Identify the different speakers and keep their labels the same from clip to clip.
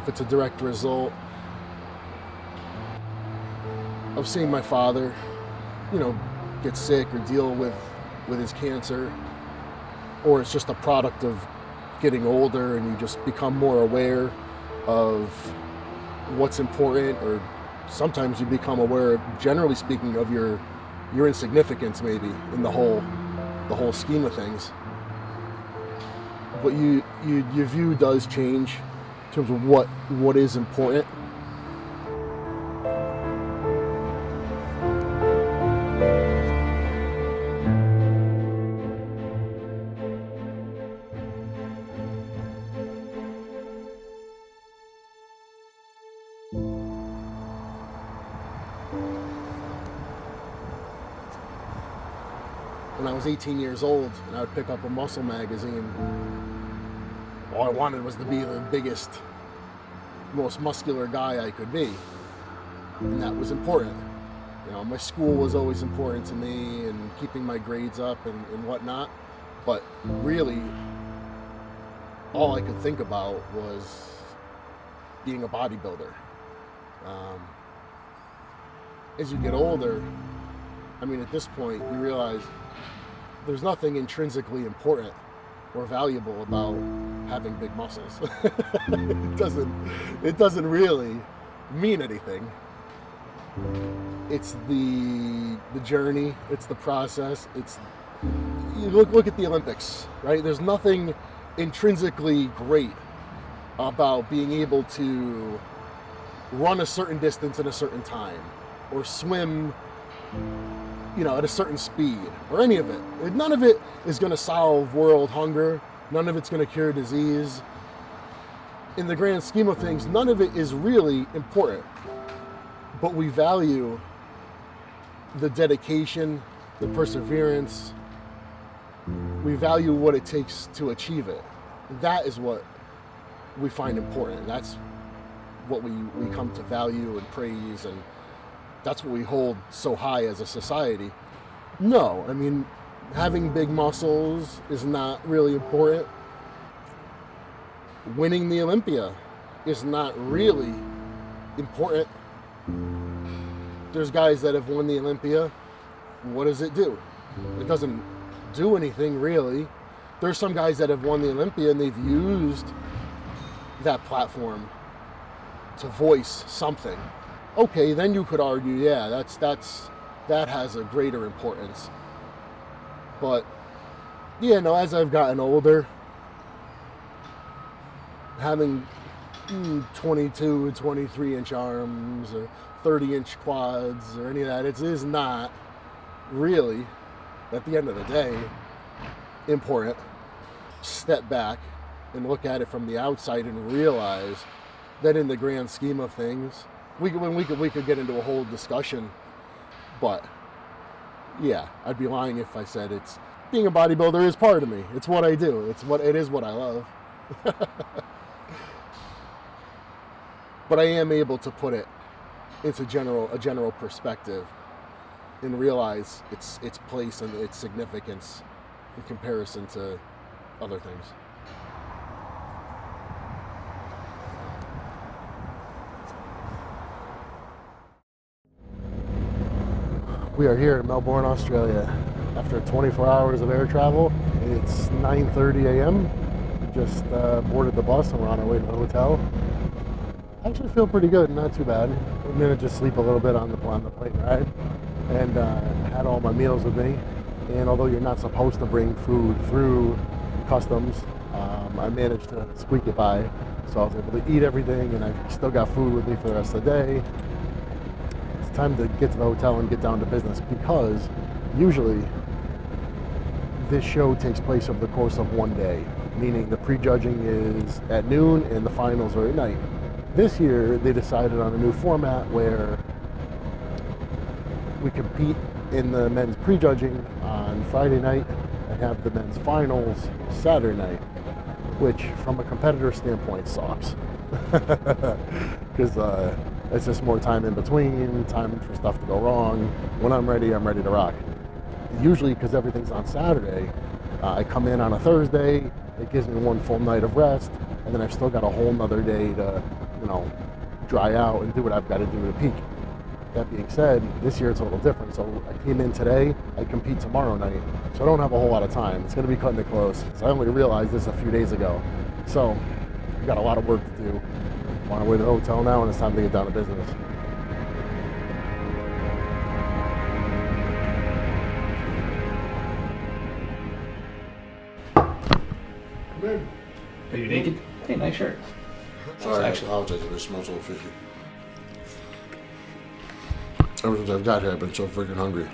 Speaker 1: if it's a direct result of seeing my father, get sick or deal with his cancer, or it's just a product of getting older and you just become more aware of what's important, or sometimes you become aware, generally speaking, of your insignificance maybe in the whole scheme of things. But your view does change in terms of what is important. When I was 18 years old and I would pick up a muscle magazine, all I wanted was to be the biggest, most muscular guy I could be. And that was important. My school was always important to me, and keeping my grades up and whatnot. But really, all I could think about was being a bodybuilder. As you get older, at this point, you realize there's nothing intrinsically important or valuable about having big muscles. It doesn't really mean anything. It's the journey, it's the process. You look at the Olympics, right? There's nothing intrinsically great about being able to run a certain distance in a certain time, or swim at a certain speed, or any of it. None of it is going to solve world hunger. None of it's going to cure disease. In the grand scheme of things, none of it is really important. But we value the dedication, the perseverance. We value what it takes to achieve it. That is what we find important. That's what we come to value and praise, and that's what we hold so high as a society. No, having big muscles is not really important. Winning the Olympia is not really important. There's guys that have won the Olympia. What does it do? It doesn't do anything really. There's some guys that have won the Olympia and they've used that platform to voice something. Okay, then you could argue, yeah, that has a greater importance. But as I've gotten older, having 22, 23-inch arms or 30-inch quads or any of that, it is not really, at the end of the day, important. Step back and look at it from the outside and realize that in the grand scheme of things, we could get into a whole discussion, but yeah, I'd be lying if I said being a bodybuilder is part of me. It's what I do. It is what I love. But I am able to put it into a general perspective and realize its place and its significance in comparison to other things. We are here in Melbourne, Australia. After 24 hours of air travel, it's 9:30 a.m. We just boarded the bus and we're on our way to the hotel. I actually feel pretty good, not too bad. I'm gonna just sleep a little bit on the plane ride, and had all my meals with me. And although you're not supposed to bring food through customs, I managed to squeak it by, so I was able to eat everything, and I've still got food with me for the rest of the day. It's time to get to the hotel and get down to business, because usually this show takes place over the course of one day, meaning the prejudging is at noon and the finals are at night. This year they decided on a new format where we compete in the men's prejudging on Friday night and have the men's finals Saturday night, which from a competitor standpoint sucks. Because it's just more time in between, time for stuff to go wrong. When I'm ready to rock. Usually, because everything's on Saturday, I come in on a Thursday, it gives me one full night of rest, and then I've still got a whole nother day to dry out and do what I've got to do to peak. That being said, this year it's a little different. So I came in today, I compete tomorrow night, so I don't have a whole lot of time. It's going to be cutting it close. So I only realized this a few days ago. So I've got a lot of work to do. I'm on the way to the hotel now, and it's time to get down to business. Come in.
Speaker 2: Are you naked? Hey, nice shirt.
Speaker 3: Sorry, I apologize if it smells so fishy. Ever since I've got here, I've been so freaking hungry.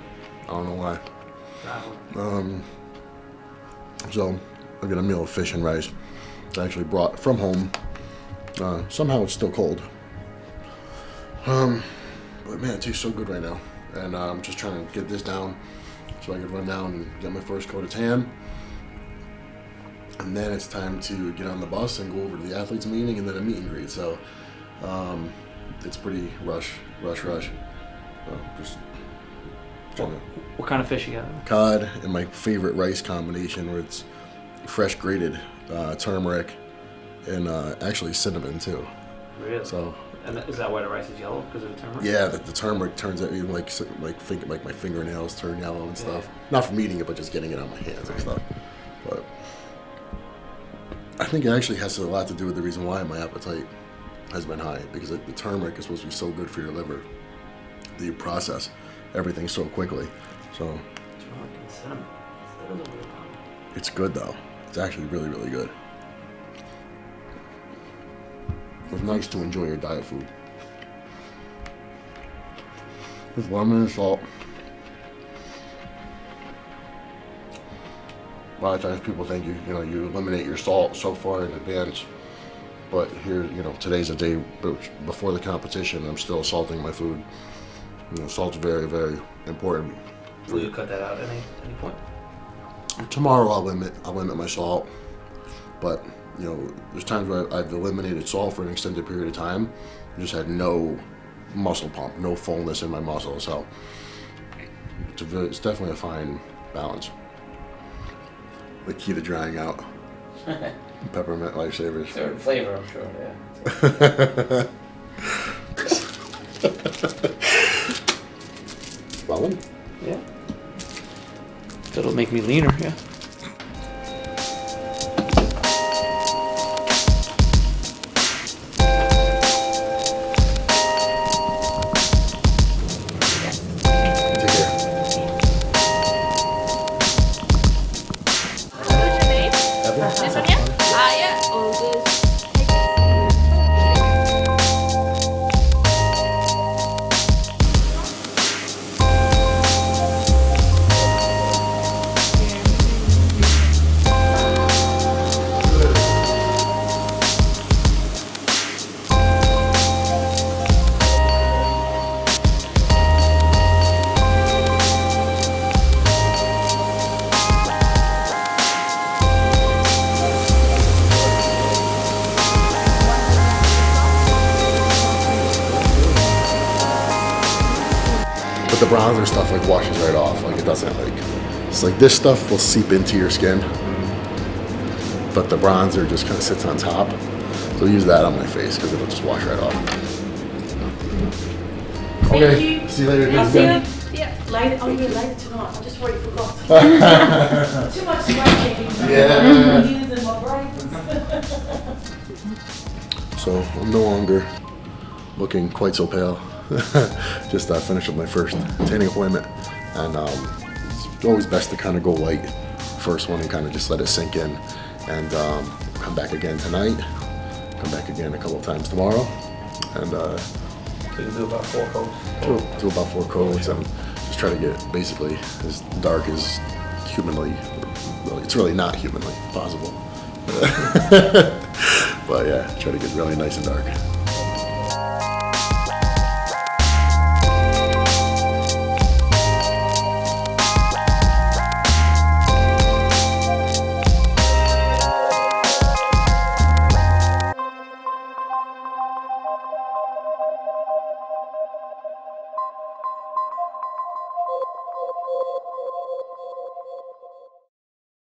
Speaker 3: I don't know why. So I get a meal of fish and rice. I actually brought from home. Somehow it's still cold. But man, it tastes so good right now. And I'm just trying to get this down so I can run down and get my first coat of tan. And then it's time to get on the bus and go over to the athletes meeting and then a meet and greet. So it's pretty rush. Just trying to.
Speaker 2: What kind of fish you got?
Speaker 3: Cod and my favorite rice combination, where it's fresh grated turmeric and actually cinnamon too.
Speaker 2: Really?
Speaker 3: So.
Speaker 2: And is that why the rice is yellow because of the turmeric?
Speaker 3: Yeah, the turmeric turns out even like my fingernails turn yellow and stuff. Yeah. Not from eating it, but just getting it on my hands and stuff. But I think it actually has a lot to do with the reason why my appetite has been high, because the turmeric is supposed to be so good for your liver that you process everything so quickly. So
Speaker 2: Turmeric and cinnamon.
Speaker 3: it's good though. It's actually really, really good. It's nice to enjoy your diet food. Just lemon and salt. A lot of times people think you eliminate your salt so far in advance, but here, today's a day before the competition. I'm still salting my food. Salt's very, very important.
Speaker 2: Will you cut that out at any point?
Speaker 3: Tomorrow I'll limit my salt, but there's times where I've eliminated salt for an extended period of time. I just had no muscle pump, no fullness in my muscles. So it's definitely a fine balance. The key to drying out. Peppermint lifesavers.
Speaker 2: Certain flavor, I'm sure. Yeah.
Speaker 3: Well,
Speaker 2: Yeah. That'll make me leaner. Yeah.
Speaker 3: But the bronzer stuff washes right off. It doesn't it's this stuff will seep into your skin, but the bronzer just kind of sits on top. So I'll use that on my face because it'll just wash right off. Okay, see you later.
Speaker 4: I'll see you. Yeah, light. Oh, you're light tonight. I just already forgot. Too much writing.
Speaker 3: Yeah.
Speaker 4: Using my brain.
Speaker 3: So I'm no longer looking quite so pale. Just finished up my first tanning appointment, and it's always best to kind of go light first one and kind of just let it sink in, and come back again tonight, come back again a couple of times tomorrow, and
Speaker 2: So you do about 4 coats.
Speaker 3: do about 4 coats and just try to get basically as dark as humanly, well, it's really not humanly possible. But yeah, try to get really nice and dark.